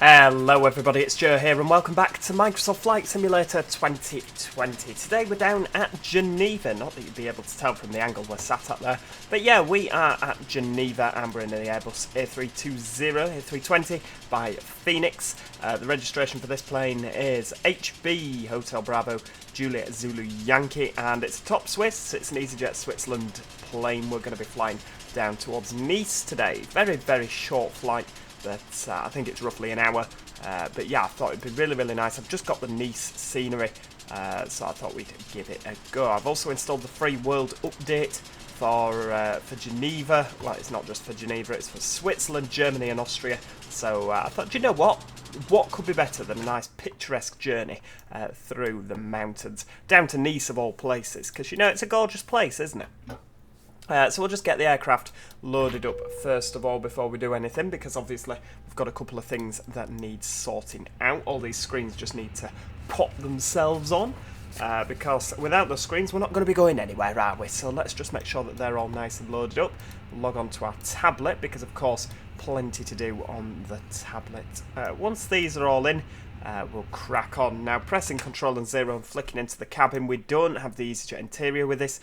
Hello everybody, it's Joe here and welcome back to Microsoft Flight Simulator 2020. Today we're down at Geneva, not that you'd be able to tell from the angle we're sat at there, but yeah, we are at Geneva and we're in the Airbus A320 by FENIX. The registration for this plane is HB Hotel Bravo Juliet Zulu Yankee, and it's a top Swiss. It's an Easyjet Switzerland plane. We're going to be flying down towards Nice today. Very short flight. But I think it's roughly an hour, but yeah, I thought it'd be really nice. I've just got the Nice scenery, so I thought we'd give it a go. I've also installed the free world update for Geneva. Well, it's not just for Geneva, it's for Switzerland, Germany and Austria. So I thought, do you know what could be better than a nice picturesque journey through the mountains down to Nice of all places, because you know it's a gorgeous place, isn't it? So we'll just get the aircraft loaded up first of all before we do anything, because obviously we've got a couple of things that need sorting out. All these screens just need to pop themselves on, because without those screens we're not going to be going anywhere, are we? So let's just make sure that they're all nice and loaded up. Log on to our tablet, because of course plenty to do on the tablet. Once these are all in, we'll crack on. Now, pressing Control and 0 and flicking into the cabin. We don't have the Easyjet interior with this,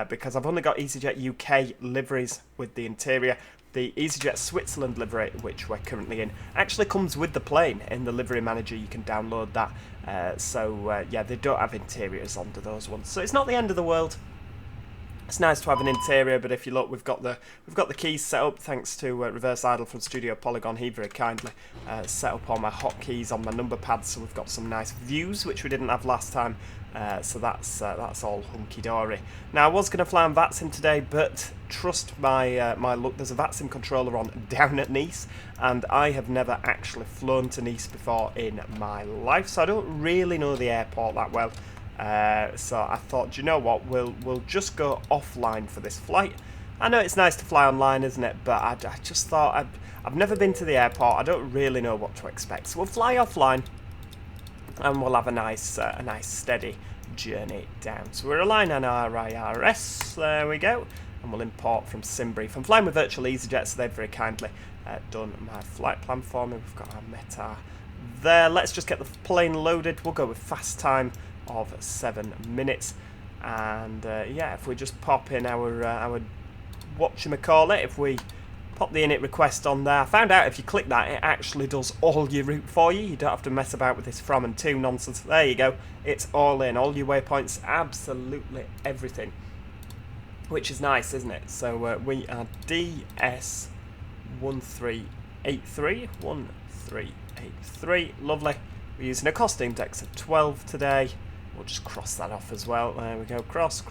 because I've only got Easyjet UK liveries with the interior. The Easyjet Switzerland livery, which we're currently in, actually comes with the plane. In the livery manager you can download that. So yeah, they don't have interiors under those ones. So it's not the end of the world. It's nice to have an interior, but if you look, we've got the keys set up thanks to Reverse Idle from Studio Polygon. He very kindly set up all my hotkeys on my number pads, so we've got some nice views which we didn't have last time. So that's all hunky dory. Now, I was going to fly on VATSIM today, but trust my luck, there's a VATSIM controller on down at Nice, and I have never actually flown to Nice before in my life, so I don't really know the airport that well. So I thought, do you know what, we'll just go offline for this flight. I know it's nice to fly online, isn't it, but I just thought, I've never been to the airport, I don't really know what to expect, so we'll fly offline and we'll have a nice steady journey down. So we're aligning on our IRS, there we go, and we'll import from SimBrief. I'm flying with Virtual EasyJet, so they've very kindly done my flight plan for me. We've got our METAR there. Let's just get the plane loaded. We'll go with fast time of 7 minutes, and yeah, if we just pop in our whatchamacallit, if we pop the init request on there, I found out if you click that it actually does all your route for you. You don't have to mess about with this from and to nonsense. There you go, it's all in, all your waypoints, absolutely everything, which is nice, isn't it? So we are DS 1383, lovely. We're using a cost index of 12 today. We'll just cross that off as well. There we go. Cross.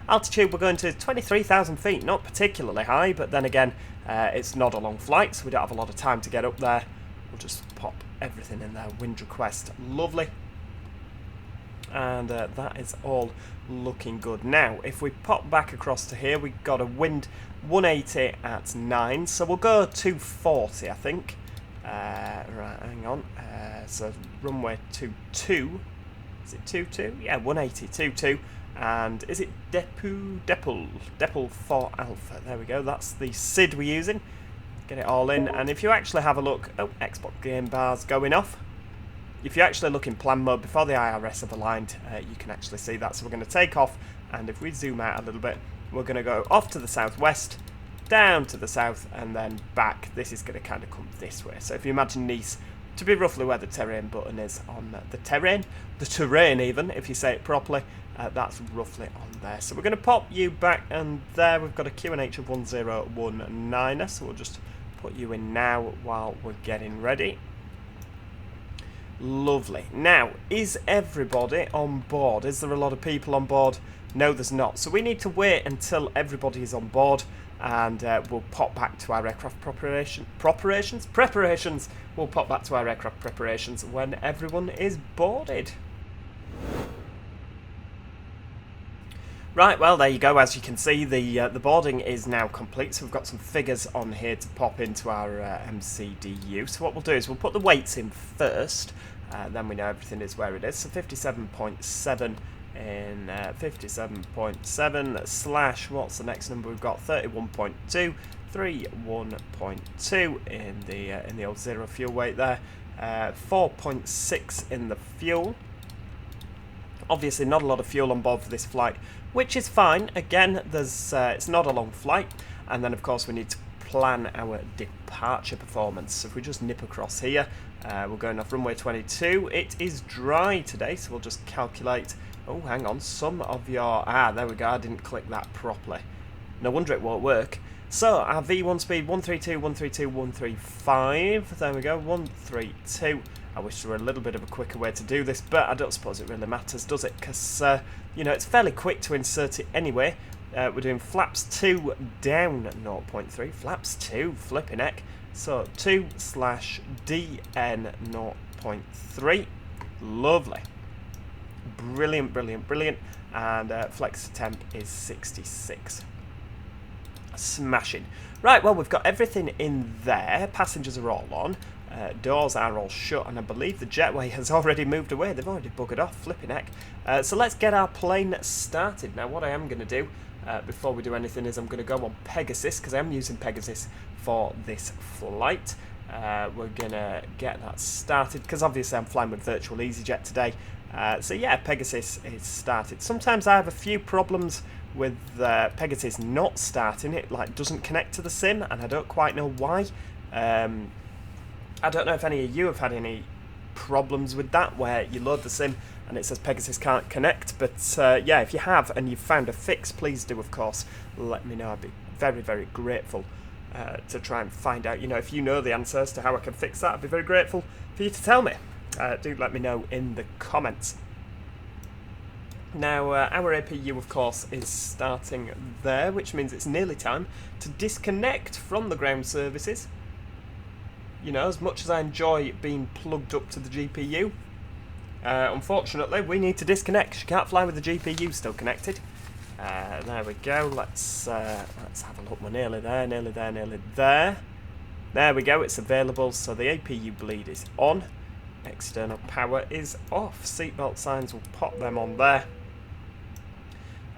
Altitude, we're going to 23,000 feet. Not particularly high, but then again, it's not a long flight, so we don't have a lot of time to get up there. We'll just pop everything in there. Wind request. Lovely. And that is all looking good. Now, if we pop back across to here, we've got a wind 180 at 9. So we'll go 240, I think. Right, hang on. So runway 22. Is it 22? Yeah, 180, 22. And is it Depel 4 Alpha? There we go. That's the SID we're using. Get it all in. And if you actually have a look, oh, Xbox game bar's going off. If you actually look in plan mode before the IRS have aligned, you can actually see that. So we're going to take off, and if we zoom out a little bit, we're going to go off to the southwest, down to the south, and then back. This is going to kind of come this way. So if you imagine Nice to be roughly where the terrain button is on the terrain even, if you say it properly, that's roughly on there. So we're going to pop you back, and there we've got a QNH of 1019, so we'll just put you in now while we're getting ready. Lovely. Now, is everybody on board? Is there a lot of people on board? No, there's not. So we need to wait until everybody is on board, and we'll pop back to our aircraft preparations. We'll pop back to our aircraft preparations when everyone is boarded. Right, well, there you go. As you can see, the boarding is now complete, so we've got some figures on here to pop into our MCDU. So what we'll do is we'll put the weights in first, then we know everything is where it is. So 57.7 in 57.7 slash, what's the next number we've got? 31.2, 31.2 in the old zero fuel weight there. 4.6 in the fuel. Obviously not a lot of fuel on board for this flight, which is fine. Again, there's it's not a long flight, and then of course we need to plan our departure performance. So if we just nip across here, we're going off runway 22. It is dry today, so we'll just calculate. Oh, hang on, some of your... there we go, I didn't click that properly. No wonder it won't work. So, our V1 speed, 132, 132, 135. There we go, 132. I wish there were a little bit of a quicker way to do this, but I don't suppose it really matters, does it? Because, you know, it's fairly quick to insert it anyway. We're doing flaps 2 down 0.3. Flaps 2, flipping heck. So, 2/DN 0.3. Lovely. Brilliant, brilliant, brilliant. And flex temp is 66. Smashing. Right, well, we've got everything in there. Passengers are all on. Doors are all shut, and I believe the jetway has already moved away. They've already buggered off, flipping heck. So let's get our plane started. Now, what I am going to do before we do anything is I'm going to go on Pegasus, because I am using Pegasus for this flight. We're going to get that started, because obviously I'm flying with virtual Easyjet today. So yeah, Pegasus is started. Sometimes I have a few problems with Pegasus not starting. It like doesn't connect to the sim, and I don't quite know why. I don't know if any of you have had any problems with that, where you load the sim and it says Pegasus can't connect. But yeah, if you have and you've found a fix, please do, of course, let me know. I'd be very, very grateful to try and find out. You know, if you know the answers to how I can fix that, I'd be very grateful for you to tell me. Do let me know in the comments. Now, our APU, of course, is starting there, which means it's nearly time to disconnect from the ground services. You know, as much as I enjoy being plugged up to the GPU, unfortunately, we need to disconnect. You can't fly with the GPU still connected. There we go. Let's have a look. We're nearly there, nearly there, nearly there. There we go. It's available. So the APU bleed is on. External power is off. Seatbelt signs, will pop them on there.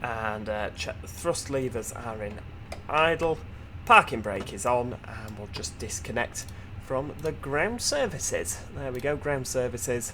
And check the thrust levers are in idle. Parking brake is on, and we'll just disconnect from the ground services. There we go, ground services.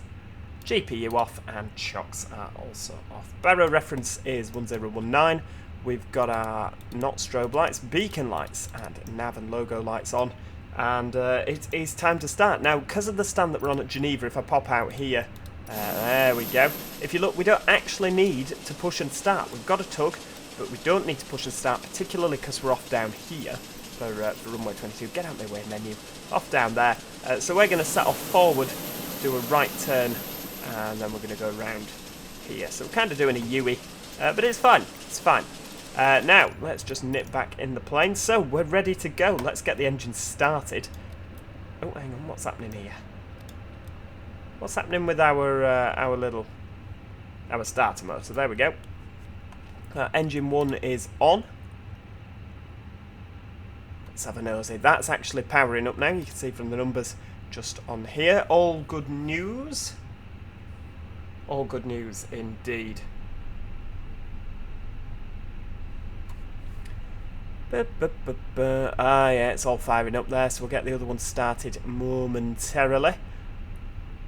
GPU off, and chocks are also off. Barrow reference is 1019. We've got our not strobe lights, beacon lights, and nav and logo lights on. And it is time to start. Now, because of the stand that we're on at Geneva, if I pop out here, there we go. If you look, we don't actually need to push and start. We've got a tug, but we don't need to push and start, particularly because we're off down here for runway 22. Get out of my way, menu. Off down there. So we're going to set off forward, do a right turn, and then we're going to go around here. So we're kind of doing a U-ey, but it's fine. It's fine. Now, let's just nip back in the plane. So, we're ready to go. Let's get the engine started. Oh, hang on. What's happening here? What's happening with our starter motor? There we go. Engine 1 is on. Let's have a nosy. That's actually powering up now. You can see from the numbers just on here. All good news. All good news indeed. Yeah, it's all firing up there, so we'll get the other one started momentarily.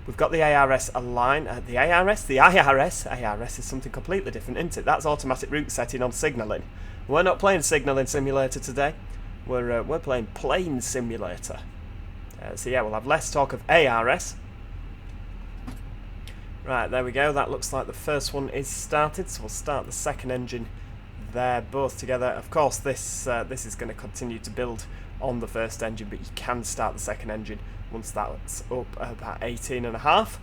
We've got the ARS aligned. The IRS is something completely different, isn't it? That's automatic route setting on signalling. We're not playing signalling simulator today. We're playing plane simulator. So yeah, we'll have less talk of ARS. Right, there we go. That looks like the first one is started, so we'll start the second engine there, both together. Of course, this is going to continue to build on the first engine, but you can start the second engine once that's up about 18.5.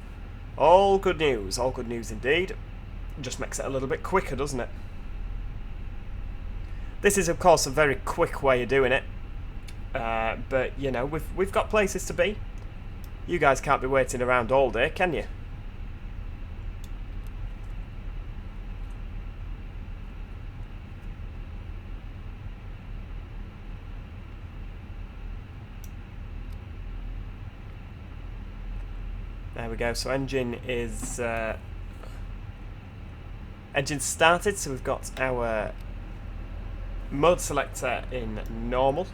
All good news indeed. Just makes it a little bit quicker, doesn't it? This is, of course, a very quick way of doing it, but you know, we've got places to be. You guys can't be waiting around all day, can you? There we go, so engine is engine started, so we've got our mode selector in normal.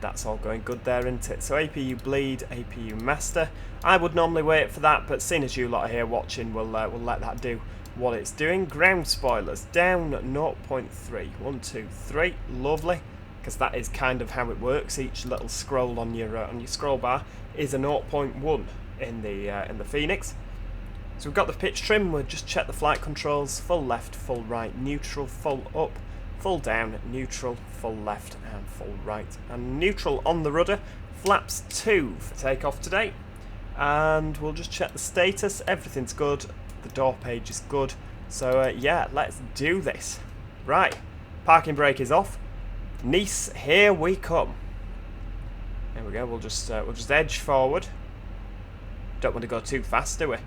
That's all going good there, isn't it? So APU bleed, APU master. I would normally wait for that, but seeing as you lot are here watching, we'll let that do what it's doing. Ground spoilers down 0.3. 1, 2, 3. Lovely, because that is kind of how it works. Each little scroll on your scroll bar is a 0.1 in the Phoenix. So we've got the pitch trim. We'll just check the flight controls. Full left, full right, neutral, full up, full down, neutral, full left, and full right. And neutral on the rudder. Flaps 2 for takeoff today. And we'll just check the status. Everything's good. The door page is good. So yeah, let's do this. Right, parking brake is off. Nice, here we come. There we go. We'll just edge forward. Don't want to go too fast, do we?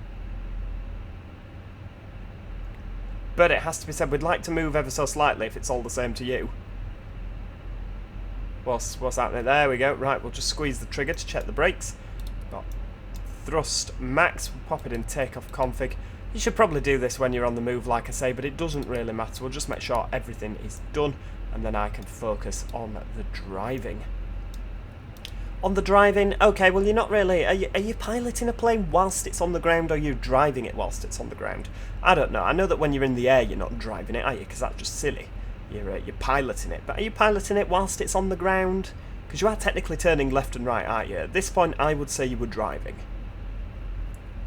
But it has to be said, we'd like to move ever so slightly if it's all the same to you. What's happening? There we go. Right, we'll just squeeze the trigger to check the brakes. Got thrust max. We'll pop it in takeoff config. You should probably do this when you're on the move, like I say, but it doesn't really matter. We'll just make sure everything is done, and then I can focus on the driving. On the driving, okay, well you're not really, are you piloting a plane whilst it's on the ground, or are you driving it whilst it's on the ground? I don't know. I know that when you're in the air you're not driving it, are you? Because that's just silly. You're piloting it. But are you piloting it whilst it's on the ground? Because you are technically turning left and right, aren't you? At this point I would say you were driving.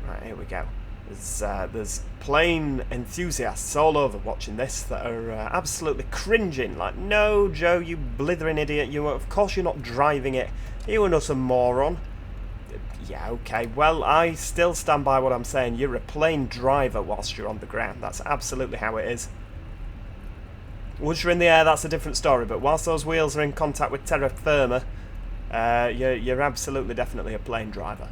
Right, here we go. There's plane enthusiasts all over watching this that are absolutely cringing, like, no, Joe, you blithering idiot, of course you're not driving it, you're an utter moron. Yeah, okay, well, I still stand by what I'm saying. You're a plane driver whilst you're on the ground. That's absolutely how it is. Once you're in the air, that's a different story, but whilst those wheels are in contact with terra firma, you're absolutely definitely a plane driver.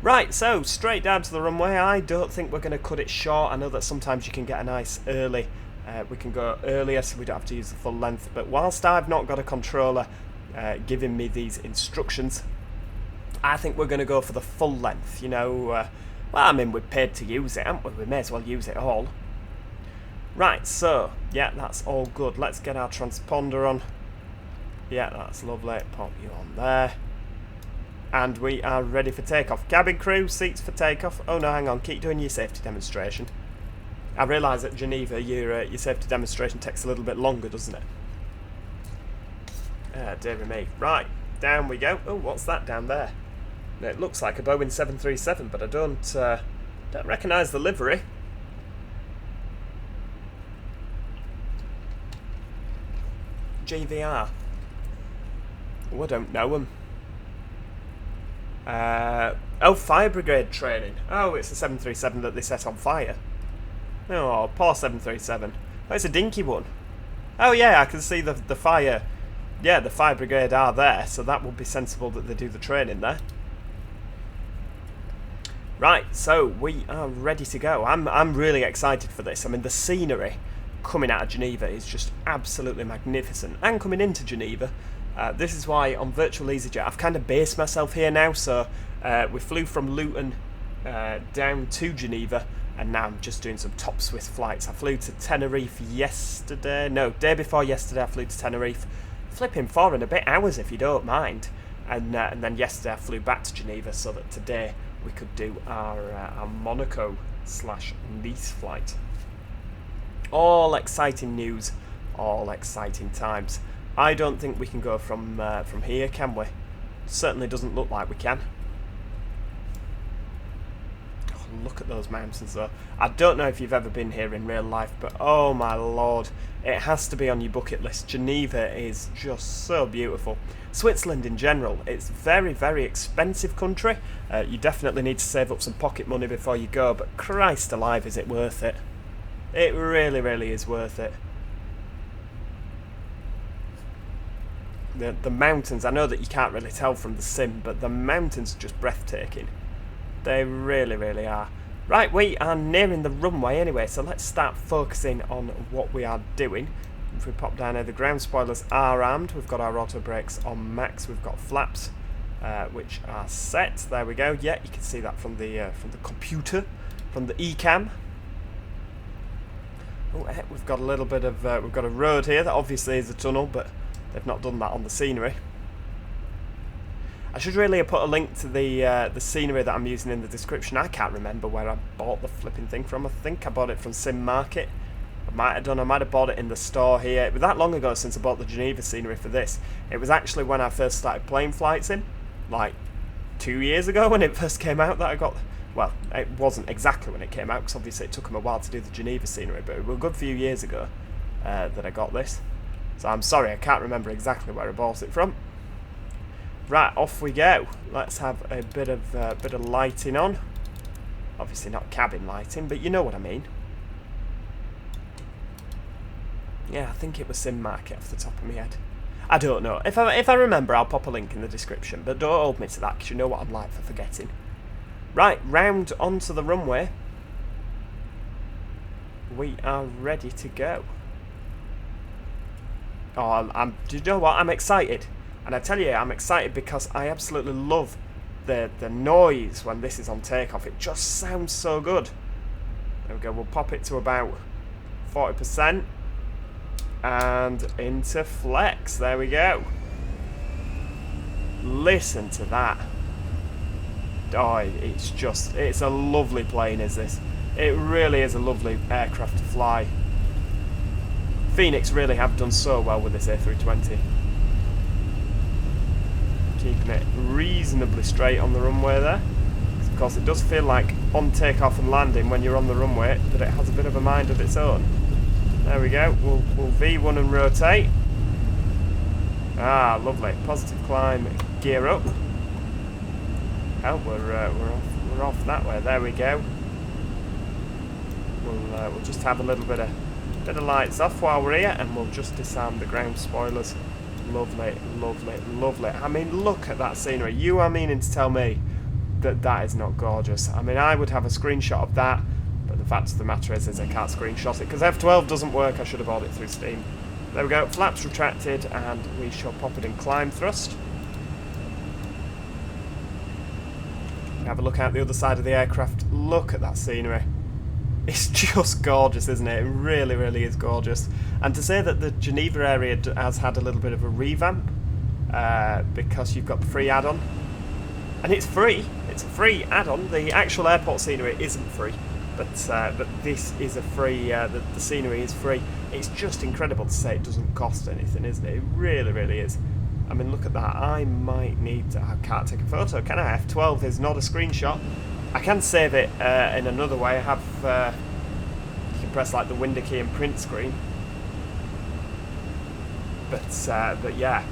Right, so straight down to the runway. I don't think we're going to cut it short. I know that sometimes you can get a nice early, we can go earlier so we don't have to use the full length, but whilst I've not got a controller giving me these instructions, I think we're going to go for the full length, you know. Well, I mean, we're paid to use it, haven't we? We may as well use it all. Right, so, yeah, that's all good. Let's get our transponder on. Yeah, that's lovely. Pop you on there. And we are ready for takeoff. Cabin crew, seats for takeoff. Oh no, hang on, keep doing your safety demonstration. I realise at Geneva your safety demonstration takes a little bit longer, doesn't it? Dear me. Right, down we go. Oh, what's that down there? It looks like a Boeing 737, but I don't recognise the livery. JVR. Oh, I don't know them. Oh, fire brigade training. Oh, it's the 737 that they set on fire. Oh, poor 737. Oh, it's a dinky one. Oh yeah, I can see the fire. Yeah, the fire brigade are there, so that would be sensible that they do the training there. Right, so we are ready to go. I'm really excited for this. I mean, the scenery coming out of Geneva is just absolutely magnificent, and coming into Geneva. This is why on Virtual Easyjet I've kind of based myself here now, so we flew from Luton down to Geneva, and now I'm just doing some top Swiss flights. I flew to Tenerife yesterday, no, day before yesterday I flew to Tenerife, flipping 4 and a bit hours if you don't mind, and then yesterday I flew back to Geneva so that today we could do our Monaco/Nice flight. All exciting news, all exciting times. I don't think we can go from here, can we? Certainly doesn't look like we can. Oh, look at those mountains, though. I don't know if you've ever been here in real life, but oh my lord, it has to be on your bucket list. Geneva is just so beautiful. Switzerland in general, it's very, very expensive country. You definitely need to save up some pocket money before you go, but Christ alive, is it worth it? It really, really is worth it. The mountains, I know that you can't really tell from the sim, but the mountains are just breathtaking. They really, really are. Right, we are nearing the runway anyway, so let's start focusing on what we are doing. If we pop down here, the ground spoilers are armed. We've got our auto brakes on max. We've got flaps, which are set. There we go. Yeah, you can see that from the computer, from the eCam. Oh, we've got a little bit of we've got a road here that obviously is a tunnel, but they've not done that on the scenery. I should really have put a link to the scenery that I'm using in the description. I can't remember where I bought the flipping thing from. I think I bought it from Sim Market. I might have bought it in the store here. It was that long ago since I bought the Geneva scenery for this. It was actually when I first started playing flight sim, like 2 years ago when it first came out that I got... Well, it wasn't exactly when it came out, because obviously it took them a while to do the Geneva scenery, but it was a good few years ago that I got this. So I'm sorry, I can't remember exactly where I bought it from. Right, off we go. Let's have a bit of lighting on. Obviously not cabin lighting, but you know what I mean. Yeah, I think it was Sim Market off the top of my head. I don't know. If I remember, I'll pop a link in the description, but don't hold me to that, because you know what I'm like for forgetting. Right, round onto the runway. We are ready to go. Oh, do you know what? I'm excited. And I tell you, I'm excited because I absolutely love the noise when this is on takeoff. It just sounds so good. There we go. We'll pop it to about 40%. And into flex. There we go. Listen to that. Oh, it's a lovely plane, is this? It really is a lovely aircraft to fly. FENIX really have done so well with this A320. Keeping it reasonably straight on the runway there. Of course, it does feel like on takeoff and landing when you're on the runway that it has a bit of a mind of its own. There we go. We'll V1 and rotate. Ah, lovely. Positive climb. Gear up. Oh, we're off that way. There we go. We'll just have a little bit of lights off while we're here, and we'll just disarm the ground spoilers. Lovely, lovely, lovely. I mean, look at that scenery. You are meaning to tell me that that is not gorgeous? I mean, I would have a screenshot of that, but the fact of the matter is I can't screenshot it because F12 doesn't work. I should have bought it through Steam. There we go. Flaps retracted, and we shall pop it in climb thrust. Have a look out the other side of the aircraft. Look at that scenery. It's just gorgeous, isn't it? It really, really is gorgeous. And to say that the Geneva area has had a little bit of a revamp because you've got the free add-on. And it's free. It's a free add-on. The actual airport scenery isn't free. But this is a free... the scenery is free. It's just incredible to say it doesn't cost anything, isn't it? It really, really is. I mean, look at that. I might need to... I can't take a photo, can I? F12 is not a screenshot. I can save it in another way. I have... you can press, like, the window key and print screen. But yeah.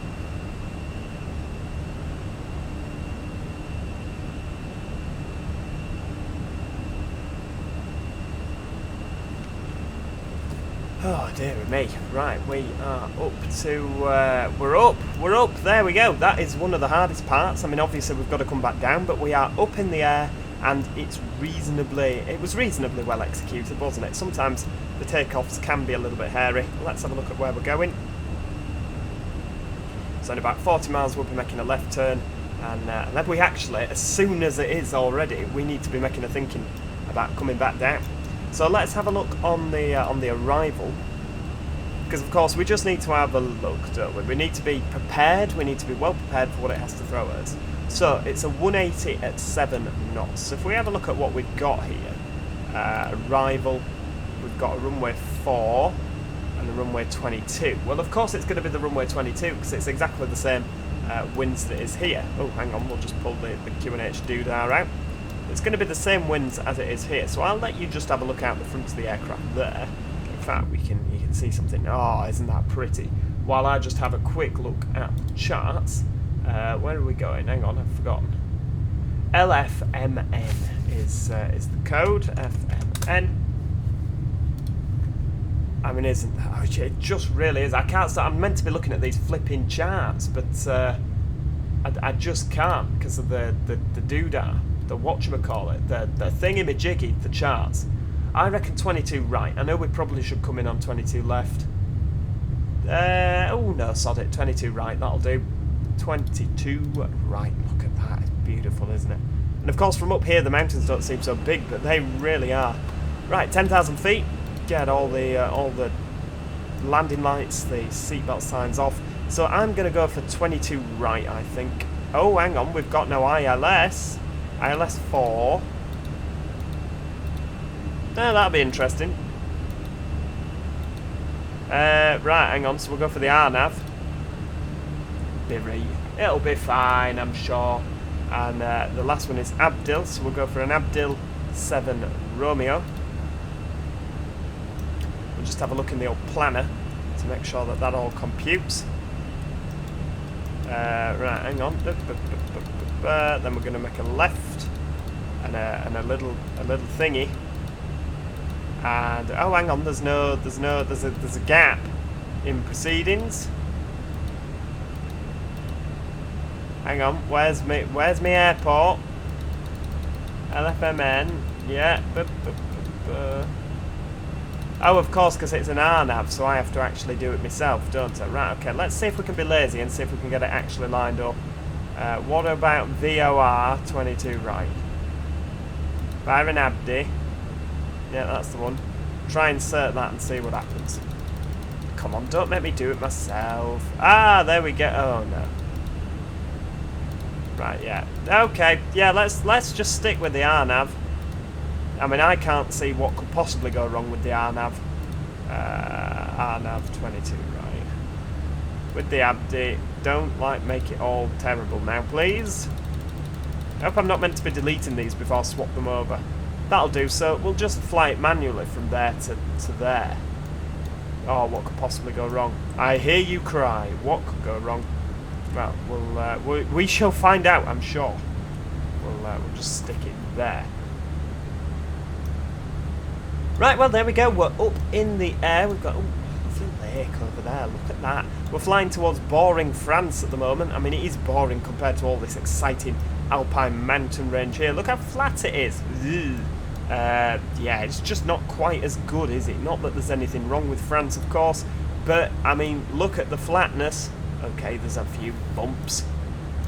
Oh dear me. Right, we are up to... we're up, there we go. That is one of the hardest parts. I mean, obviously we've got to come back down, but we are up in the air, and it was reasonably well executed, wasn't it? Sometimes the takeoffs can be a little bit hairy. Let's have a look at where we're going. So in about 40 miles we'll be making a left turn, and then we actually, as soon as it is already, we need to be making a thinking about coming back down. So let's have a look on the arrival, because of course we just need to have a look, don't we? We need to be prepared, we need to be well prepared for what it has to throw at us. So it's a 180 at 7 knots. So if we have a look at what we've got here, arrival, we've got a runway 4 and a runway 22. Well, of course it's going to be the runway 22 because it's exactly the same winds that is here. Oh, hang on, we'll just pull the Q&H doodah out. It's going to be the same winds as it is here, so I'll let you just have a look out the front of the aircraft there. In fact, you can see something. Oh, isn't that pretty? While I just have a quick look at the charts. Where are we going? Hang on, I've forgotten. LFMN is the code. FMN. I mean, isn't that? Oh, it just really is. I can't start. I'm meant to be looking at these flipping charts, but I just can't because of the doodah. The whatchamacallit, the thingy-majiggy, the charts. I reckon 22 right. I know we probably should come in on 22 left. Oh no, sod it. 22 right, that'll do. 22 right. Look at that. It's beautiful, isn't it? And of course, from up here, the mountains don't seem so big, but they really are. Right, 10,000 feet. Get all the landing lights, the seatbelt signs off. So I'm going to go for 22 right, I think. Oh, hang on, we've got no ILS. ILS 4. Oh, that'll be interesting. Right, hang on, so we'll go for the RNAV. It'll be fine, I'm sure. And the last one is Abdil, so we'll go for an Abdil 7 Romeo. We'll just have a look in the old planner to make sure that that all computes. Right, hang on. Then we're going to make a left and a little thingy. And oh, hang on. There's a gap in proceedings. Hang on. Where's my airport? LFMN. Yeah. Oh, of course, because it's an RNAV, so I have to actually do it myself, don't I? Right, okay, let's see if we can be lazy and see if we can get it actually lined up. What about VOR 22 right? Byron Abdi. Yeah, that's the one. Try and insert that and see what happens. Come on, don't make me do it myself. Ah, there we go. Oh, no. Right, yeah. Okay, yeah, let's just stick with the RNAV. I mean, I can't see what could possibly go wrong with the RNAV. RNAV 22, right. With the Abdi, don't, make it all terrible now, please. I hope I'm not meant to be deleting these before I swap them over. That'll do, so we'll just fly it manually from there to there. Oh, what could possibly go wrong? I hear you cry. What could go wrong? Well, we shall find out, I'm sure. We'll just stick it there. Right, well, there we go. We're up in the air. We've got a lovely lake over there. Look at that. We're flying towards boring France at the moment. I mean, it is boring compared to all this exciting alpine mountain range here. Look how flat it is. Yeah, it's just not quite as good, is it? Not that there's anything wrong with France, of course, but, I mean, look at the flatness. Okay, there's a few bumps.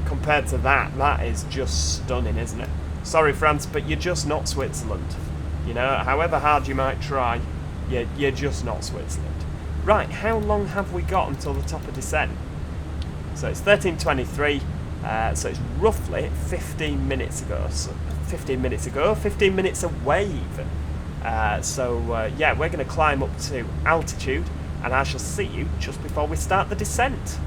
Compared to that, that is just stunning, isn't it? Sorry, France, but you're just not Switzerland. You know, however hard you might try, you're just not Switzerland. Right, how long have we got until the top of descent? So it's 13:23, so it's roughly 15 minutes ago. So 15 minutes away even. Yeah, we're going to climb up to altitude, and I shall see you just before we start the descent.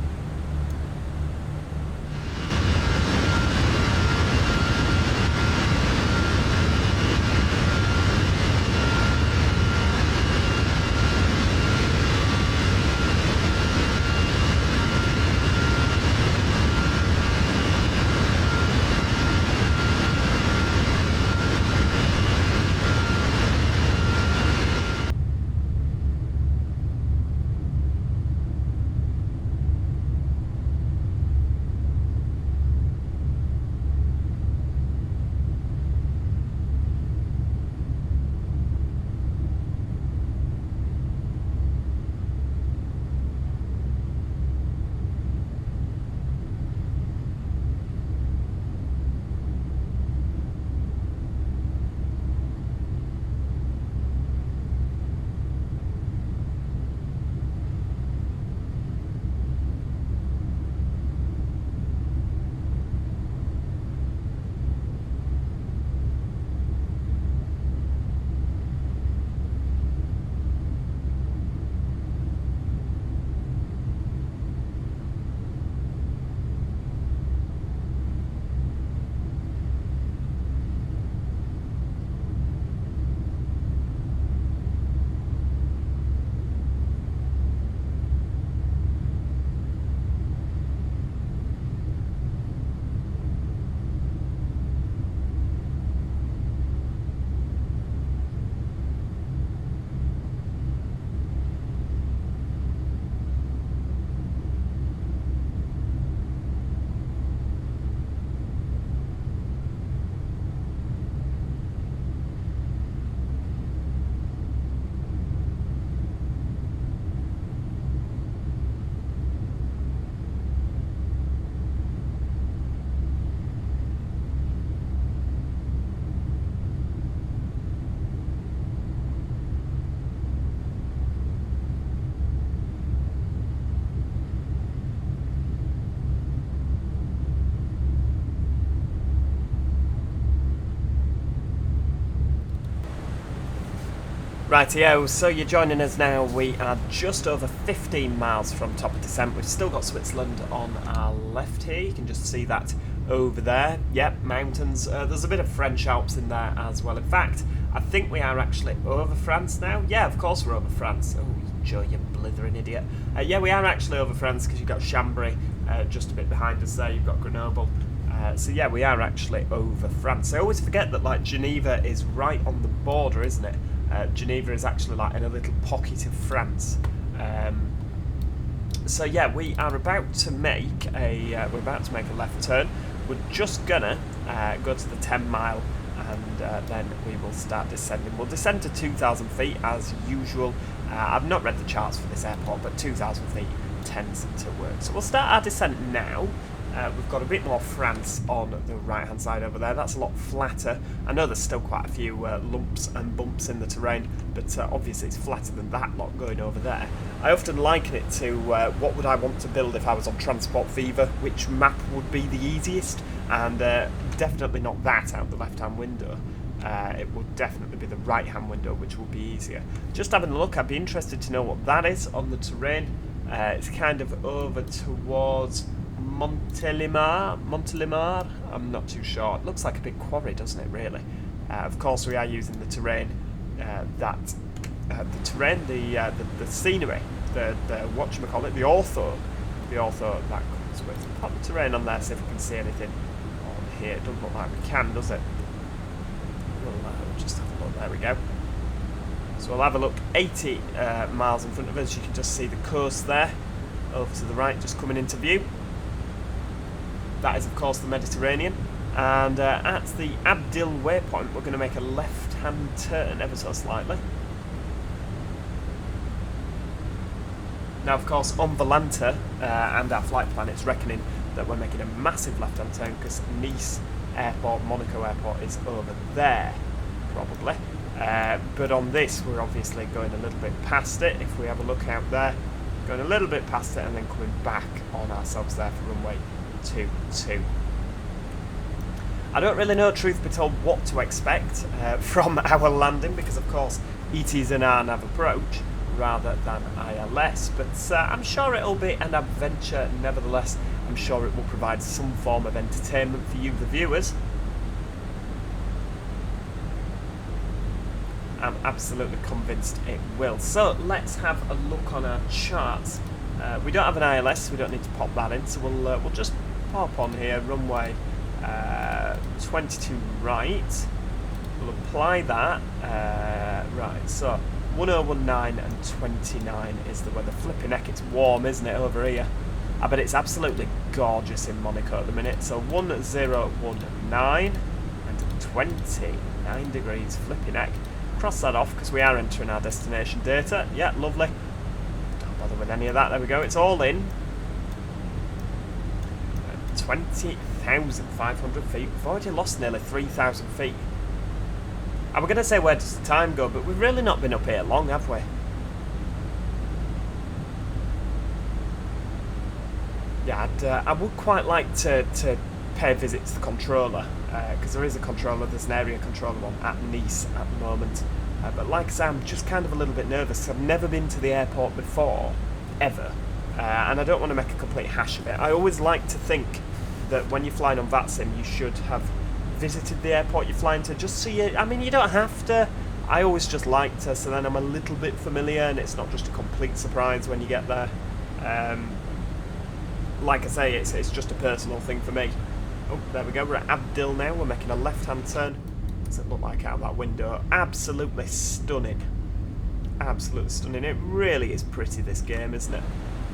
Rightio, so you're joining us now. We are just over 15 miles from top of descent. We've still got Switzerland on our left here. You can just see that over there. Yep, mountains. There's a bit of French Alps in there as well. In fact, I think we are actually over France now. Yeah, of course we're over France. Oh, Joe, you blithering idiot. Yeah, we are actually over France because you've got Chambéry just a bit behind us there. You've got Grenoble. So yeah, we are actually over France. I always forget that like Geneva is right on the border, isn't it? Geneva is actually like in a little pocket of France. So yeah, we are about to make a left turn. We're just gonna go to the 10 mile and then we will start descending. We'll descend to 2,000 feet as usual. I've not read the charts for this airport, but 2,000 feet tends to work. So we'll start our descent now. We've got a bit more France on the right hand side over there. That's a lot flatter. I know there's still quite a few lumps and bumps in the terrain, but obviously it's flatter than that lot going over there. I often liken it to what would I want to build if I was on Transport Fever, which map would be the easiest, and definitely not that out the left hand window. It would definitely be the right hand window, which would be easier. Just having a look, I'd be interested to know what that is on the terrain. It's kind of over towards Montélimar, I'm not too sure. It looks like a big quarry, doesn't it, really? Of course, we are using the terrain, the scenery, the whatchamacallit, the ortho that comes with. Pop the terrain on there, see if we can see anything on here. It doesn't look like we can, does it? We'll just have a look. There we go. So we'll have a look. 80 miles in front of us. You can just see the coast there, over to the right, just coming into view. That is, of course, the Mediterranean. And at the Abdil waypoint, we're going to make a left-hand turn ever so slightly. Now, of course, on Volanta and our flight plan, it's reckoning that we're making a massive left-hand turn because Nice Airport, Monaco Airport is over there, probably. But on this, we're obviously going a little bit past it. If we have a look out there, going a little bit past it and then coming back on ourselves there for runway 22. I don't really know, truth be told, what to expect from our landing because, of course, ET is an RNAV approach rather than ILS, but I'm sure it'll be an adventure nevertheless. I'm sure it will provide some form of entertainment for you, the viewers. I'm absolutely convinced it will. So let's have a look on our charts. We don't have an ILS, we don't need to pop that in, so we'll just pop on here, runway 22 right. We'll apply that. Right, so 1019 and 29 is the weather. Flipping heck, it's warm, isn't it, over here? I bet it's absolutely gorgeous in Monaco at the minute. So 1019 and 29 degrees, flipping heck. Cross that off because we are entering our destination data. Yeah, lovely. Don't bother with any of that. There we go. It's all in. 20,500 feet. We've already lost nearly 3,000 feet. I was going to say where does the time go, but we've really not been up here long, have we? Yeah, I would quite like to pay a visit to the controller, because there is a controller, there's an area controller one at Nice at the moment. But like I say, I'm just kind of a little bit nervous. I've never been to the airport before, ever. And I don't want to make a complete hash of it. I always like to think that when you're flying on VATSIM, you should have visited the airport you're flying to, just so you, I mean, you don't have to. I always just like to, so then I'm a little bit familiar and it's not just a complete surprise when you get there. Like I say, it's just a personal thing for me. Oh, there we go, we're at Abdil now, we're making a left-hand turn. What does it look like out of that window? Absolutely stunning. Absolutely stunning. It really is pretty, this game, isn't it?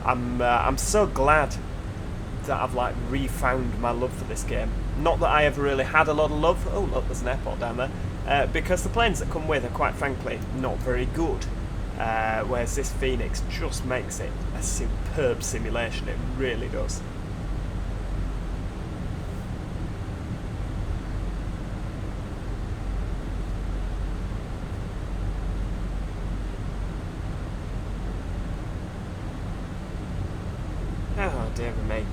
I'm so glad that I've like refound my love for this game. Not that I ever really had a lot of love. Oh look, there's an airport down there. Because the planes that come with are quite frankly not very good. Whereas this FENIX just makes it a superb simulation. It really does. Oh dear me.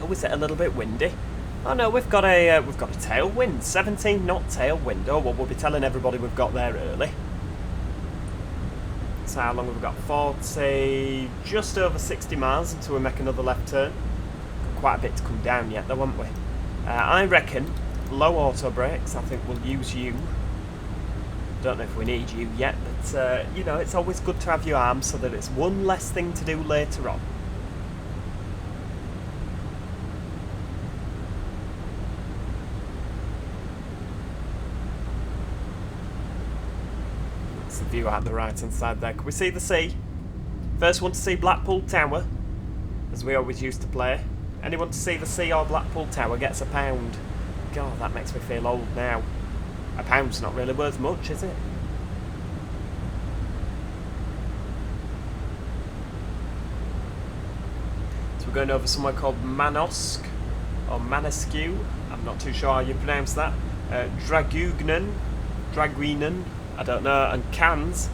Oh, is it a little bit windy? Oh no, we've got a tailwind, 17 knot tailwind. Oh well, we'll be telling everybody we've got there early. So how long have we got? 40, just over 60 miles until we make another left turn. Got quite a bit to come down yet, though, won't we? I reckon low auto brakes. I think we'll use you. Don't know if we need you yet, but you know, it's always good to have your arms so that it's one less thing to do later on. That's the view out the right hand side there. Can we see the sea? First one to see Blackpool Tower, as we always used to play. Anyone to see the sea or Blackpool Tower gets £1. God, that makes me feel old now. £1's not really worth much, is it? So we're going over somewhere called Manosque, or Manesque. I'm not too sure how you pronounce that. Draguignan, I don't know, and Cannes.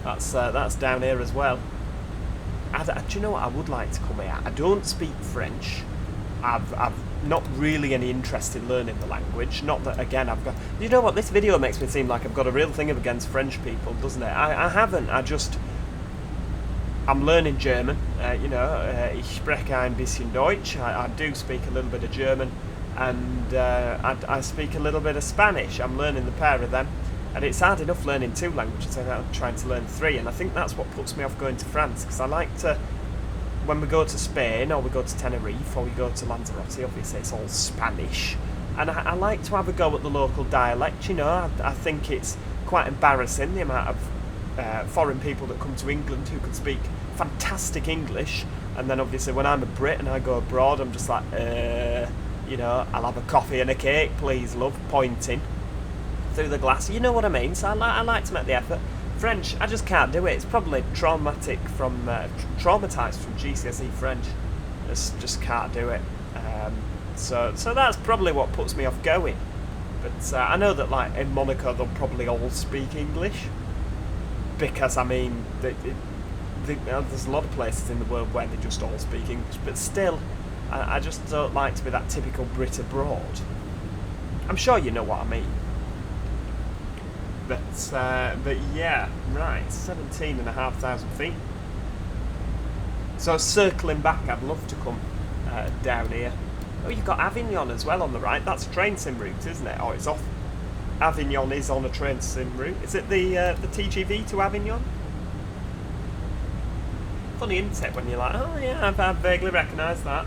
That's down here as well. Do you know what I would like to come here? I don't speak French. I've not really any interest in learning the language. Not that, again, I've got... You know what, this video makes me seem like I've got a real thing against French people, doesn't it? I haven't, I'm learning German, you know, ich spreche ein bisschen Deutsch, I do speak a little bit of German, and I speak a little bit of Spanish. I'm learning the pair of them, and it's hard enough learning 2 languages, I'm trying to learn 3, and I think that's what puts me off going to France, because I like to... When we go to Spain, or we go to Tenerife, or we go to Lanzarote, obviously it's all Spanish. And I like to have a go at the local dialect, you know. I think it's quite embarrassing, the amount of foreign people that come to England who can speak fantastic English. And then obviously when I'm a Brit and I go abroad, I'm just like, you know, I'll have a coffee and a cake, please, love, pointing through the glass. You know what I mean? So I like to make the effort. French, I just can't do it. It's probably traumatised from GCSE French. Just can't do it. So that's probably what puts me off going. But I know that like in Monaco they'll probably all speak English, because I mean there's a lot of places in the world where they just all speak English. But still, I just don't like to be that typical Brit abroad. I'm sure you know what I mean. But yeah, right, 17,500 feet. So circling back, I'd love to come down here. Oh, you've got Avignon as well on the right. That's a train sim route, isn't it? Oh, it's off. Avignon is on a train sim route. Is it the TGV to Avignon? Funny, isn't it, when you're like, oh yeah, I vaguely recognise that.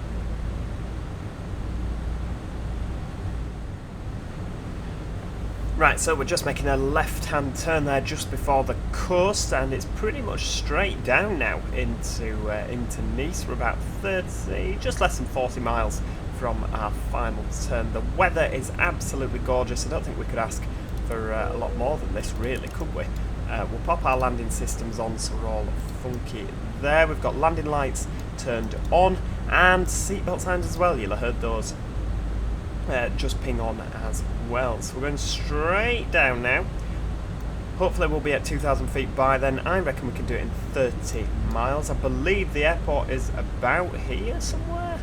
Right, so we're just making a left-hand turn there just before the coast, and it's pretty much straight down now into Nice. We're about 30, just less than 40 miles from our final turn. The weather is absolutely gorgeous. I don't think we could ask for a lot more than this, really, could we? We'll pop our landing systems on so we're all funky there. We've got landing lights turned on, and seatbelt signs as well. You'll have heard those just ping on as well. So we're going straight down now. Hopefully we'll be at 2,000 feet by then. I reckon we can do it in 30 miles. I believe the airport is about here somewhere,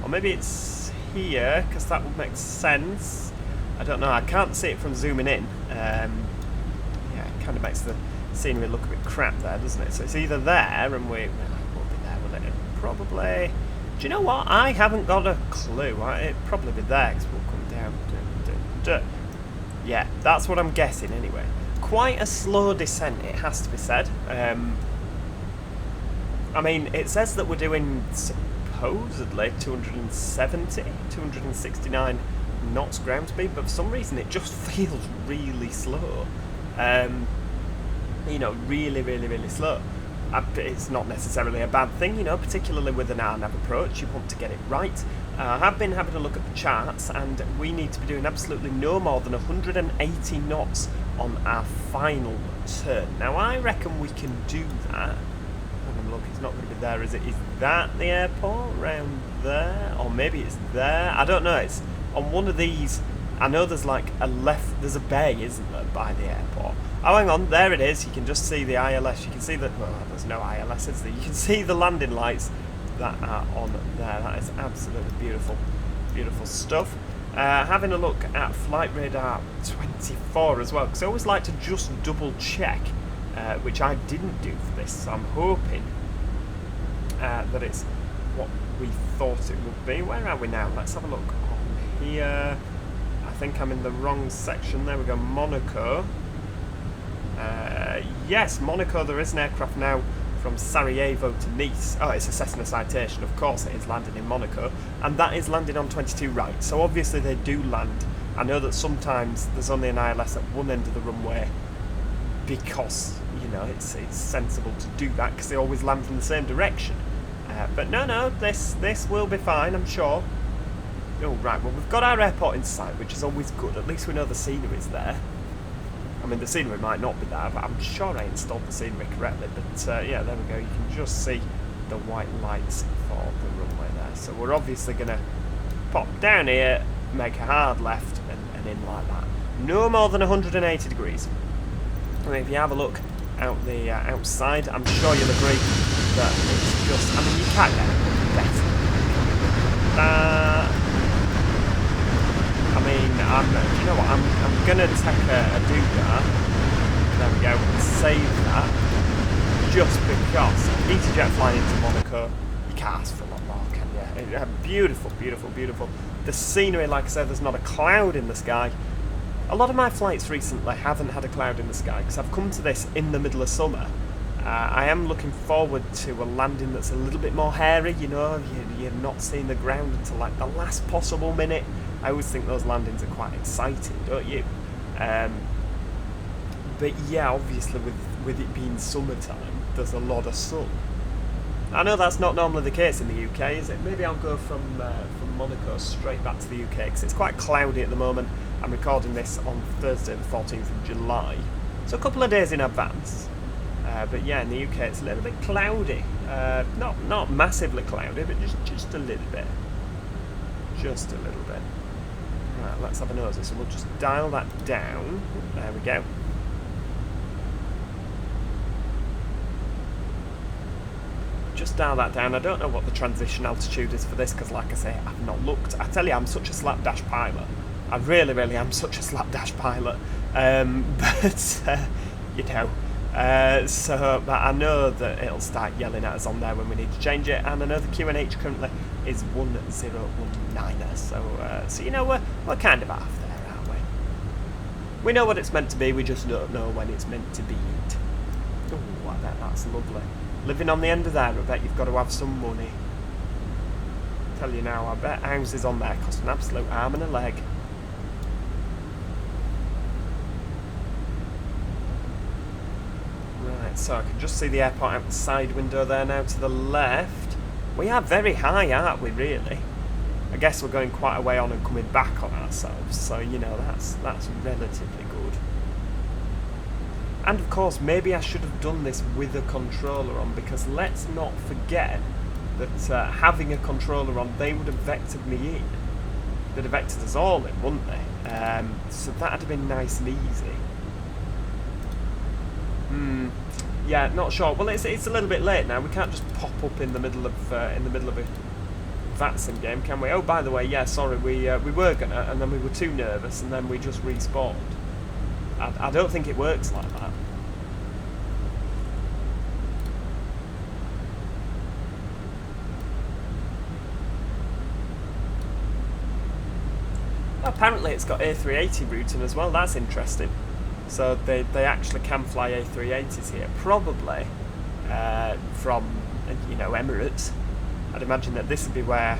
or maybe it's here, because that would make sense. I don't know, I can't see it from zooming in. Yeah, it kind of makes the scenery look a bit crap there, doesn't it? So it's either there, and we won't be there, will it? Probably. Do you know what? I haven't got a clue. It'd probably be there, because we'll come down. Yeah, that's what I'm guessing anyway. Quite a slow descent, it has to be said. I mean, it says that we're doing supposedly 269 knots ground speed, but for some reason it just feels really slow. You know, really, really, really slow. It's not necessarily a bad thing, you know, particularly with an RNAV approach. You want to get it right. I have been having a look at the charts, and we need to be doing absolutely no more than 180 knots on our final turn. Now, I reckon we can do that. Look, it's not going to be there, is it? Is that the airport around there? Or maybe it's there? I don't know. It's on one of these. I know there's like a left, there's a bay, isn't there, by the airport. Oh, hang on, there it is. You can just see the ILS. You can see that, well, there's no ILS, is there? You can see the landing lights that are on there. That is absolutely beautiful, beautiful stuff. Having a look at Flight Radar 24 as well, because I always like to just double check, which I didn't do for this, so I'm hoping that it's what we thought it would be. Where are we now? Let's have a look on here. I think I'm in the wrong section. There we go, Monaco. Yes, Monaco, there is an aircraft now from Sarajevo to Nice. Oh, it's a Cessna Citation, of course it is landing in Monaco, and that is landing on 22 right, so obviously they do land. I know that sometimes there's only an ILS at one end of the runway because, you know, it's sensible to do that because they always land from the same direction. But no, this will be fine, I'm sure. Oh, right, well, we've got our airport in sight, which is always good. At least we know the scenery's there. I mean, the scenery might not be there, but I'm sure I installed the scenery correctly. But yeah, there we go. You can just see the white lights for the runway there. So we're obviously going to pop down here, make a hard left, and in like that. No more than 180 degrees. I mean, if you have a look out the outside, I'm sure you'll agree that it's just... I mean, you can't get it better. I mean, you know what, I'm going to take a doodah, there we go, save that, just because Easyjet flying into Monaco, you can't ask for a lot more, can you? Beautiful, beautiful, beautiful. The scenery, like I said, there's not a cloud in the sky. A lot of my flights recently haven't had a cloud in the sky, because I've come to this in the middle of summer. I am looking forward to a landing that's a little bit more hairy, you know, you're not seeing the ground until like the last possible minute. I always think those landings are quite exciting, don't you? But yeah, obviously with it being summertime, there's a lot of sun. I know that's not normally the case in the UK, is it? Maybe I'll go from Monaco straight back to the UK, because it's quite cloudy at the moment. I'm recording this on Thursday the 14th of July, so a couple of days in advance. But yeah, in the UK it's a little bit cloudy. Not massively cloudy, but just a little bit. Just a little bit. Right, let's have a nosy. So we'll just dial that down. There we go. Just dial that down. I don't know what the transition altitude is for this because, like I say, I've not looked. I tell you, I'm such a slapdash pilot. I really, really am such a slapdash pilot. But, you know. But I know that it'll start yelling at us on there when we need to change it, and I know the QNH currently is 1019, so you know, we're kind of half there, aren't we? We know what it's meant to be, we just don't know when it's meant to be it. Oh, I bet that's lovely. Living on the end of there, I bet you've got to have some money. Tell you now, I bet houses on there cost an absolute arm and a leg. So I can just see the airport out the side window there now to the left. We are very high, aren't we, really? I guess we're going quite a way on and coming back on ourselves, so, you know, that's relatively good. And, of course, maybe I should have done this with a controller on, because let's not forget that having a controller on, they would have vectored me in. They'd have vectored us all in, wouldn't they? So that would have been nice and easy. Yeah, not sure. Well, it's a little bit late now. We can't just pop up in the middle of a VATSIM game, can we? Oh, by the way, yeah, sorry, we were gonna, and then we were too nervous, and then we just respawned. I don't think it works like that. Apparently, it's got A380 routing as well. That's interesting. So they actually can fly A380s here, probably from, you know, Emirates. I'd imagine that this would be where,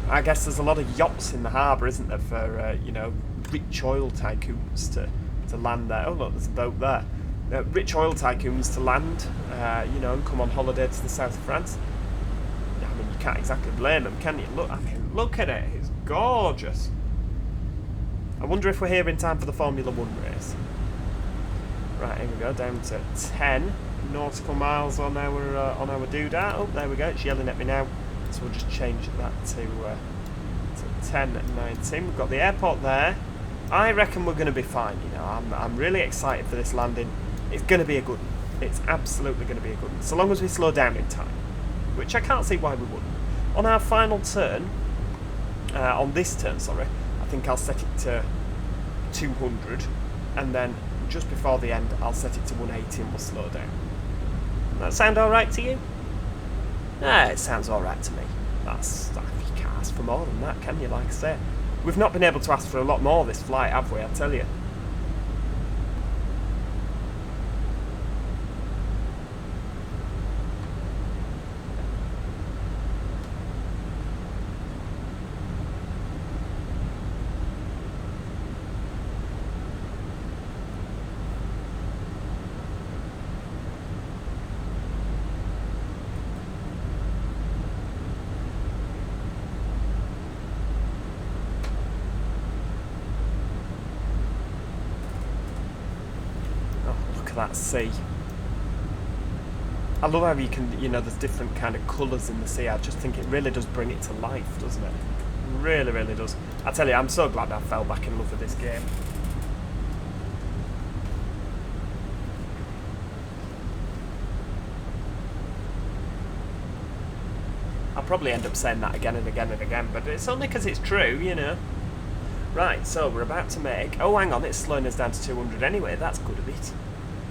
I guess there's a lot of yachts in the harbour, isn't there, for, you know, rich oil tycoons to land there. Oh look, there's a boat there. Rich oil tycoons to land, you know, and come on holiday to the south of France. I mean, you can't exactly blame them, can you? Look, I mean, look at it, it's gorgeous. I wonder if we're here in time for the Formula 1 race. Right, here we go, down to 10 nautical miles on our doodah. Oh, there we go, it's yelling at me now. So we'll just change that to 10:19. We've got the airport there. I reckon we're going to be fine, you know. I'm really excited for this landing. It's going to be a good one. It's absolutely going to be a good one. So long as we slow down in time. which I can't see why we wouldn't. On our final turn, on this turn, sorry, I think I'll set it to 200, and then just before the end, I'll set it to 180 and we'll slow down. That sound alright to you? It sounds alright to me. You can't ask for more than that, can you? Like I say, we've not been able to ask for a lot more this flight, have we? I tell you. That sea. I love how you can, there's different kind of colours in the sea. I just think it really does bring it to life, doesn't it? Really, really does. I tell you, I'm so glad I fell back in love with this game. I'll probably end up saying that again and again and again, but it's only because it's true, Right, so we're about to make... Oh, hang on, it's slowing us down to 200 anyway. That's good of it.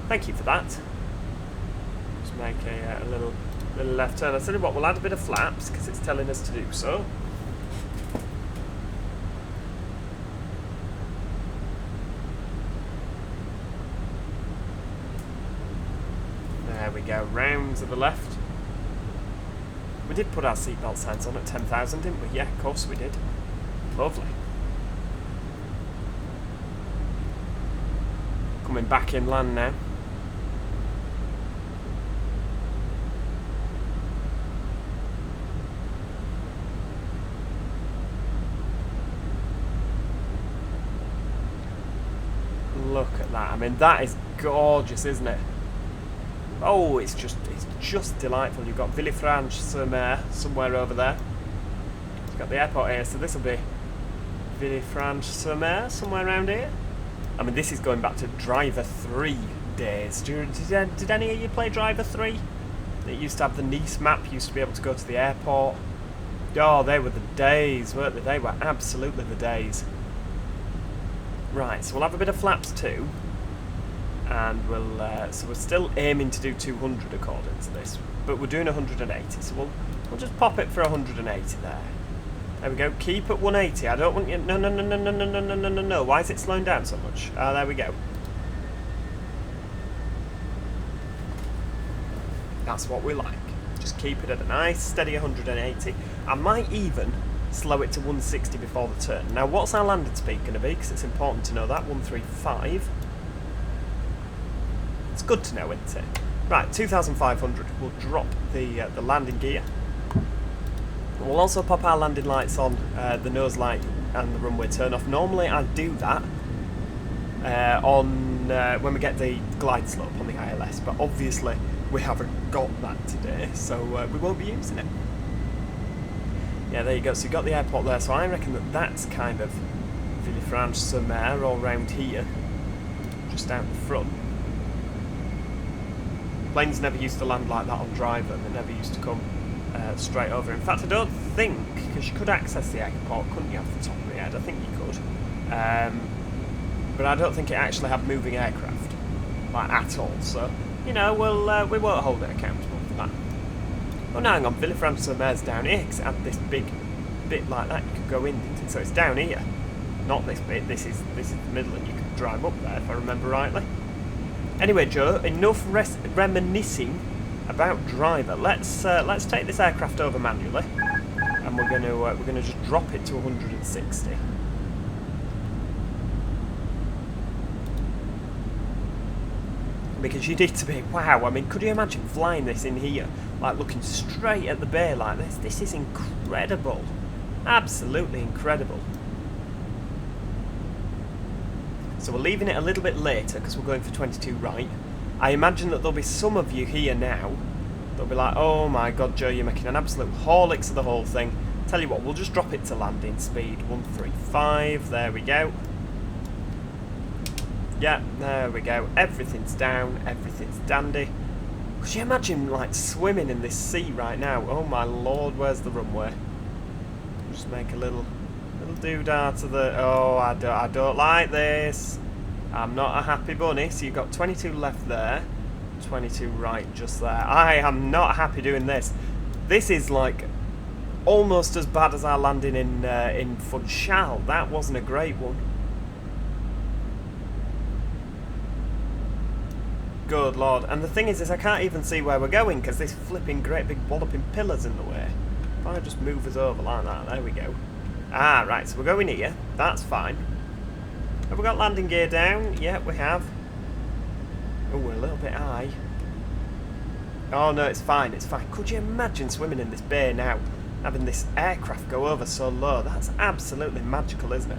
Thank you for that. Just make a little left turn. I'll tell you what, we'll add a bit of flaps because it's telling us to do so. There we go, round to the left. We did put our seatbelt signs on at 10,000, didn't we? Yeah, of course we did. Lovely. Coming back inland now. Look at that. I mean, that is gorgeous, isn't it? Oh, it's just delightful. You've got Villefranche-sur-Mer somewhere over there. You've got the airport here, so this will be Villefranche-sur-Mer somewhere around here. I mean, this is going back to Driver 3 days. Did any of you play Driver 3? It used to have the Nice map. You used to be able to go to the airport. Oh, they were the days, weren't they? They were absolutely the days. Right, so we'll have a bit of flaps too, and so we're still aiming to do 200 according to this, but we're doing 180, so we'll just pop it for 180 there. There we go. Keep at 180. I don't want you. No. Why is it slowing down so much? There we go. That's what we like. Just keep it at a nice steady 180. I might even slow it to 160 before the turn. Now, what's our landing speed going to be? Because it's important to know that. 135. It's good to know, isn't it? Right, 2,500. We'll drop the landing gear. We'll also pop our landing lights on, the nose light and the runway turn off. Normally I do that when we get the glide slope on the ILS, but obviously we haven't got that today, so we won't be using it. Yeah, there you go. So you've got the airport there, so I reckon that's kind of Villefranche-sur-Mer all round here, just out the front. Planes never used to land like that on Driver. They never used to come straight over. In fact, I don't think, because you could access the airport, couldn't you, off the top of your head? I think you could. But I don't think it actually had moving aircraft, like, at all. So, we won't hold it accountable for that. Oh, no, hang on. Villefranche-sur-Mer's down here, because it had this big bit like that you could go in. So it's down here. Not this bit. This is the middle, and you can drive up there, if I remember rightly. Anyway, Joe, enough reminiscing about Driver. Let's take this aircraft over manually, and we're gonna just drop it to 160. Because you need to be, wow, I mean, could you imagine flying this in here, like looking straight at the bay like this? This is incredible. Absolutely incredible. So we're leaving it a little bit later because we're going for 22 right. I imagine that there'll be some of you here now that'll be like, oh my god, Joe, you're making an absolute horlicks of the whole thing. Tell you what, we'll just drop it to landing speed, 135, there we go. Yeah, there we go. Everything's down, everything's dandy. Could you imagine, like, swimming in this sea right now? Oh my lord, where's the runway? Just make a little doodah to the... Oh, I don't like this. I'm not a happy bunny. So you've got 22 left there, 22 right just there. I am not happy doing this. This is like almost as bad as our landing in Funchal. That wasn't a great one. Good lord. And the thing is I can't even see where we're going because this flipping great big walloping pillar's in the way. If I just move us over like that, there we go. Ah, right, so we're going here. That's fine. Have we got landing gear down? Yeah, we have. Oh, we're a little bit high. Oh no, it's fine, it's fine. Could you imagine swimming in this bay now? Having this aircraft go over so low? That's absolutely magical, isn't it?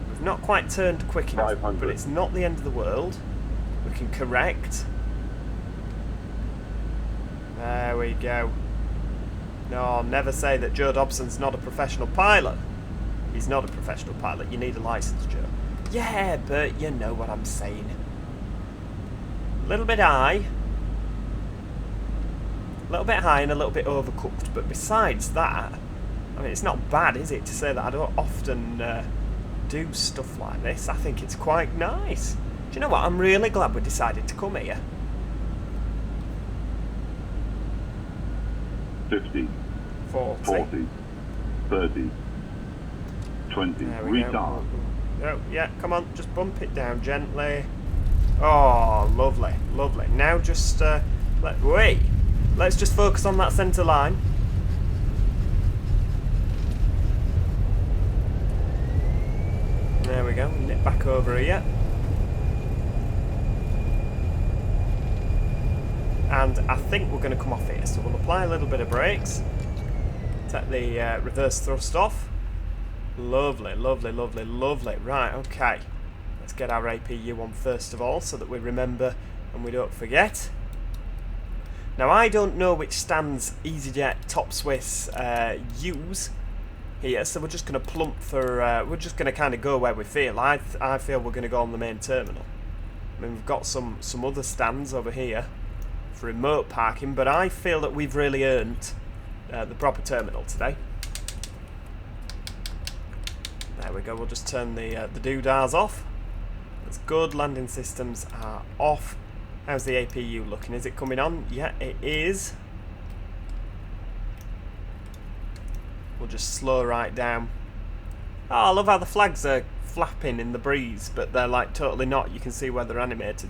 We've not quite turned quick enough, but it's not the end of the world. We can correct. There we go. No, never say that Joe Dobson's not a professional pilot. He's not a professional pilot. You need a license, Joe. Yeah, but you know what I'm saying. A little bit high. A little bit high and a little bit overcooked. But besides that, I mean, it's not bad, is it, to say that I don't often do stuff like this. I think it's quite nice. Do you know what? I'm really glad we decided to come here. 50, 40, 30, 20, retard. Oh, yeah, come on, just bump it down gently. Oh, lovely, lovely. Now just, let's just focus on that centre line. There we go, nip back over here. And I think we're going to come off here, so we'll apply a little bit of brakes. Take the reverse thrust off. Lovely, lovely, lovely, lovely. Right, okay. Let's get our APU on first of all, so that we remember and we don't forget. Now, I don't know which stands Easyjet Top Swiss use here, so we're just going to plump for... we're just going to kind of go where we feel. I feel we're going to go on the main terminal. I mean, we've got some other stands over here for remote parking, but I feel that we've really earned the proper terminal today. There we go, we'll just turn the doodahs off. That's good, landing systems are off. How's the APU looking? Is it coming on? Yeah, it is. We'll just slow right down. Oh, I love how the flags are flapping in the breeze, but they're like totally not. You can see where they're animated.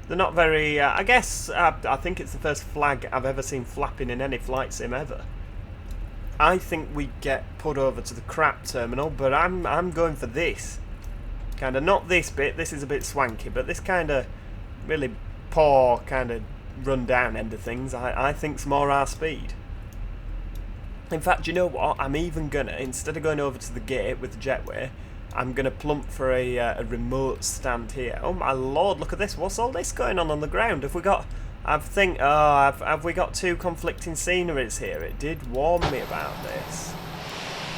They're not very... I guess I think it's the first flag I've ever seen flapping in any flight sim ever. I think we get put over to the crap terminal, but I'm going for this. Kind of not this bit. This is a bit swanky, but this kind of really poor, kind of run down end of things, I think's more our speed. In fact, you know what? I'm even gonna, instead of going over to the gate with the jetway, I'm gonna plump for a remote stand here. Oh my lord! Look at this. What's all this going on the ground? Have we got? Have we got two conflicting sceneries here? It did warn me about this.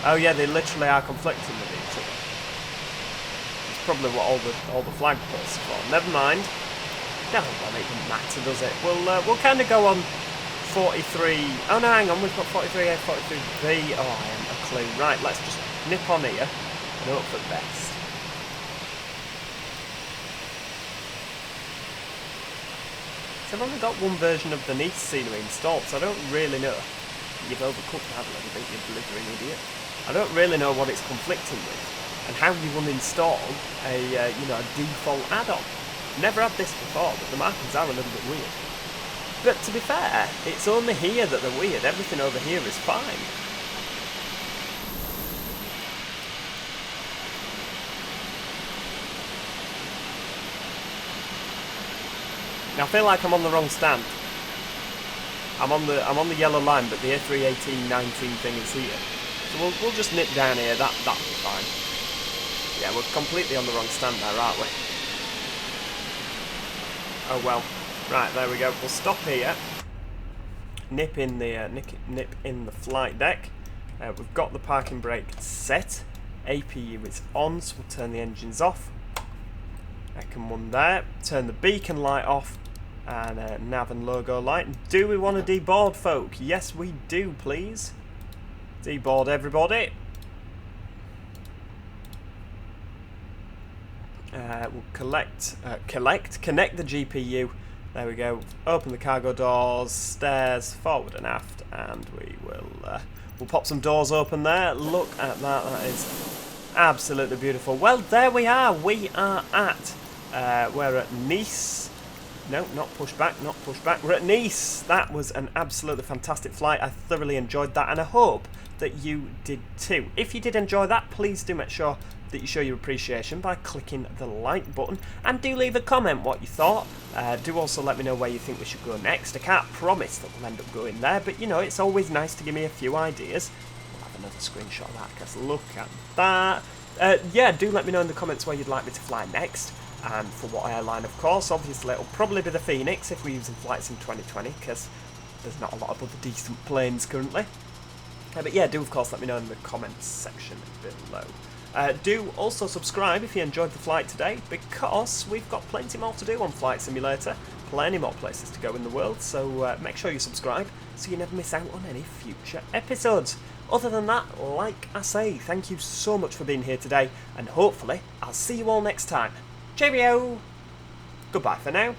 Oh yeah, they literally are conflicting with each other. It's probably what all the flag posts are for. Never mind. No, well, it doesn't matter, does it? We'll kind of go on 43. Oh no, hang on, we've got 43A, 43B. Oh, I haven't a clue. Right, let's just nip on here and hope for the best. So I've only got one version of the Nice scenery installed, so I don't really know. You've overcooked that a little bit, you blithering idiot. I don't really know what it's conflicting with, and how you will install a default add-on. Never had this before, but the markings are a little bit weird. But to be fair, it's only here that they're weird. Everything over here is fine. Now I feel like I'm on the wrong stand. I'm on the yellow line, but the A318-19 thing is here. So we'll just nip down here. That'll be fine. Yeah, we're completely on the wrong stand there, aren't we? Oh well. Right, there we go. We'll stop here. Nip in the flight deck. We've got the parking brake set. APU is on, so we'll turn the engines off. Econ 1 there. Turn the beacon light off. and a nav and logo light. Do we want to deboard, folk? Yes, we do, please. Deboard, everybody. We'll connect the GPU. There we go. Open the cargo doors, stairs, forward and aft, and we will we'll pop some doors open there. Look at that. That is absolutely beautiful. Well, there we are. We are at we're at Nice. No, not Pushback, not Pushback. We're at Nice. That was an absolutely fantastic flight. I thoroughly enjoyed that, and I hope that you did too. If you did enjoy that, please do make sure that you show your appreciation by clicking the like button, and do leave a comment what you thought. Do also let me know where you think we should go next. I can't promise that we'll end up going there, but you know, it's always nice to give me a few ideas. We'll have another screenshot of that, because look at that. Yeah, do let me know in the comments where you'd like me to fly next, and for what airline, of course. Obviously it'll probably be the FENIX if we're using flights in 2020, because there's not a lot of other decent planes currently. But yeah, do of course let me know in the comments section below. Do also subscribe if you enjoyed the flight today, because we've got plenty more to do on Flight Simulator, plenty more places to go in the world, so make sure you subscribe so you never miss out on any future episodes. Other than that, like I say, thank you so much for being here today, and hopefully I'll see you all next time. Cheerio! Goodbye for now.